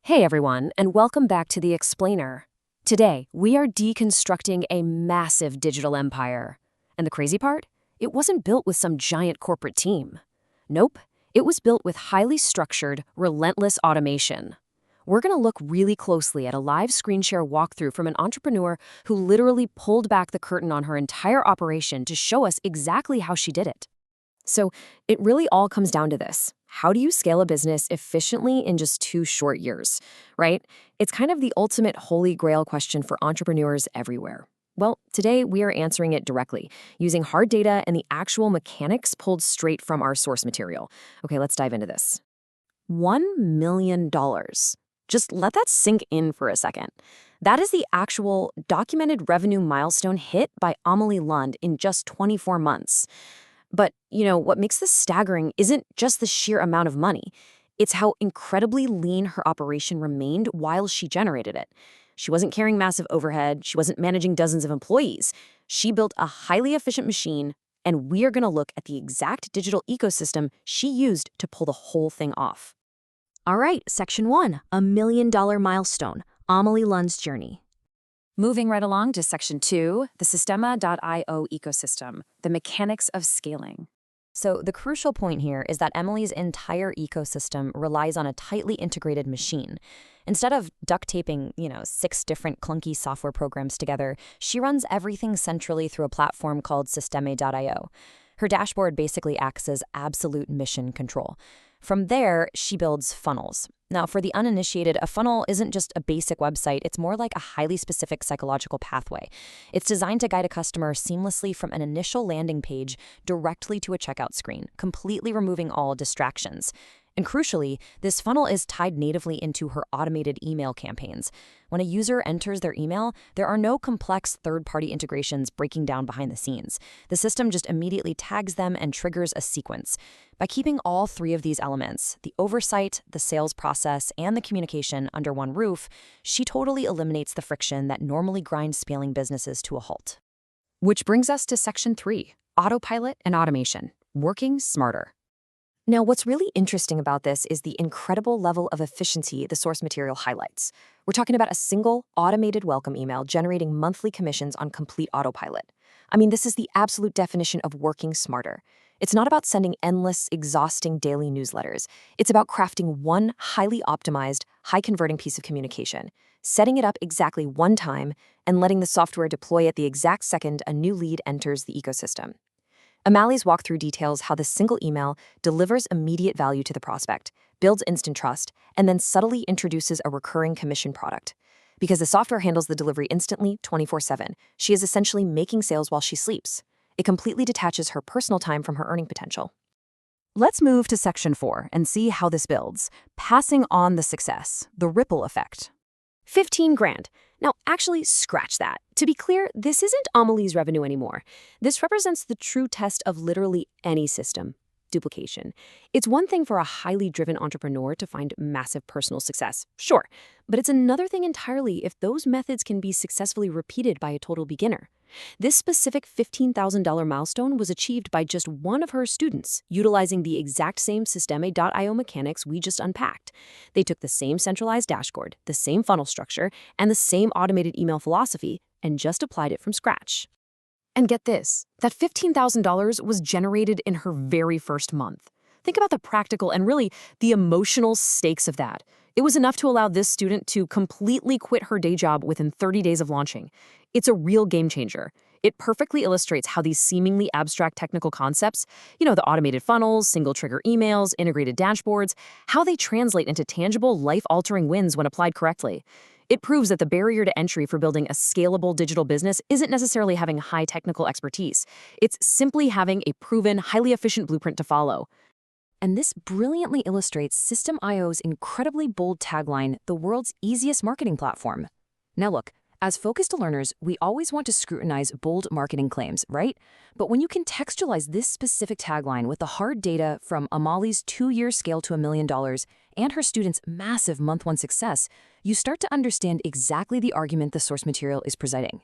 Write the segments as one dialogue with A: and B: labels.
A: Hey everyone, and welcome back to The Explainer. Today, we are deconstructing a massive digital empire. And the crazy part? It wasn't built with some giant corporate team. Nope, it was built with highly structured, relentless automation. We're going to look really closely at a live screen share walkthrough from an entrepreneur who literally pulled back the curtain on her entire operation to show us exactly how she did it. So it really all comes down to this. How do you scale a business efficiently in just 2 short years, right? It's kind of the ultimate holy grail question for entrepreneurs everywhere. Well, today we are answering it directly, using hard data and the actual mechanics pulled straight from our source material. Okay, let's dive into this. $1 million. Just let that sink in for a second. That is the actual documented revenue milestone hit by Amalie Lund in just 24 months. But, what makes this staggering isn't just the sheer amount of money. It's how incredibly lean her operation remained while she generated it. She wasn't carrying massive overhead. She wasn't managing dozens of employees. She built a highly efficient machine, and we are going to look at the exact digital ecosystem she used to pull the whole thing off. All right, Section 1, $1 million milestone, Amalie Lund's journey. Moving right along to Section 2, the Sistema.io ecosystem, the mechanics of scaling. So the crucial point here is that Amalie's entire ecosystem relies on a tightly integrated machine. Instead of duct taping, 6 different clunky software programs together, she runs everything centrally through a platform called Sistema.io. Her dashboard basically acts as absolute mission control. From there, she builds funnels. Now, for the uninitiated, a funnel isn't just a basic website, it's more like a highly specific psychological pathway. It's designed to guide a customer seamlessly from an initial landing page directly to a checkout screen, completely removing all distractions. And crucially, this funnel is tied natively into her automated email campaigns. When a user enters their email, there are no complex third-party integrations breaking down behind the scenes. The system just immediately tags them and triggers a sequence. By keeping all 3 of these elements, the oversight, the sales process, and the communication under one roof, she totally eliminates the friction that normally grinds scaling businesses to a halt. Which brings us to Section 3, autopilot and automation, working smarter. Now, what's really interesting about this is the incredible level of efficiency the source material highlights. We're talking about a single, automated welcome email generating monthly commissions on complete autopilot. This is the absolute definition of working smarter. It's not about sending endless, exhausting daily newsletters. It's about crafting one highly optimized, high-converting piece of communication, setting it up exactly one time, and letting the software deploy it the exact second a new lead enters the ecosystem. Amalie's walkthrough details how this single email delivers immediate value to the prospect, builds instant trust, and then subtly introduces a recurring commission product. Because the software handles the delivery instantly, 24/7, she is essentially making sales while she sleeps. It completely detaches her personal time from her earning potential. Let's move to Section 4 and see how this builds, passing on the success, the ripple effect. 15 grand. Now, actually, scratch that. To be clear, this isn't Amalie's revenue anymore. This represents the true test of literally any system, duplication. It's one thing for a highly driven entrepreneur to find massive personal success, sure, but it's another thing entirely if those methods can be successfully repeated by a total beginner. This specific $15,000 milestone was achieved by just one of her students, utilizing the exact same Sistema.io mechanics we just unpacked. They took the same centralized dashboard, the same funnel structure, and the same automated email philosophy, and just applied it from scratch. And get this, that $15,000 was generated in her very first month. Think about the practical and really the emotional stakes of that. It was enough to allow this student to completely quit her day job within 30 days of launching. It's a real game changer. It perfectly illustrates how these seemingly abstract technical concepts, the automated funnels, single trigger emails, integrated dashboards, how they translate into tangible, life-altering wins when applied correctly. It proves that the barrier to entry for building a scalable digital business isn't necessarily having high technical expertise. It's simply having a proven, highly efficient blueprint to follow. And this brilliantly illustrates System.io's incredibly bold tagline, the world's easiest marketing platform. Now look, as focused learners, we always want to scrutinize bold marketing claims, right? But when you contextualize this specific tagline with the hard data from Amalie's 2-year scale to $1 million and her students' massive month 1 success, you start to understand exactly the argument the source material is presenting.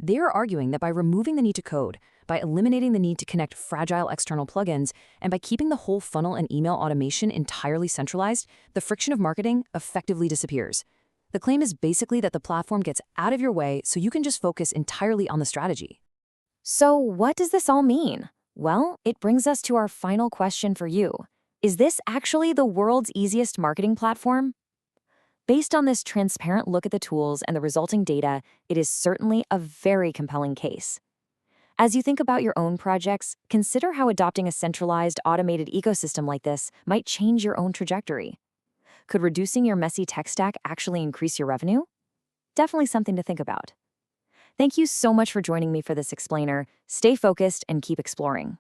B: They are arguing that by removing the need to code, by eliminating the need to connect fragile external plugins, and by keeping the whole funnel and email automation entirely centralized, the friction of marketing effectively disappears. The claim is basically that the platform gets out of your way so you can just focus entirely on the strategy.
A: So what does this all mean? Well, it brings us to our final question for you. Is this actually the world's easiest marketing platform? Based on this transparent look at the tools and the resulting data, it is certainly a very compelling case. As you think about your own projects, consider how adopting a centralized, automated ecosystem like this might change your own trajectory. Could reducing your messy tech stack actually increase your revenue? Definitely something to think about. Thank you so much for joining me for this explainer. Stay focused and keep exploring.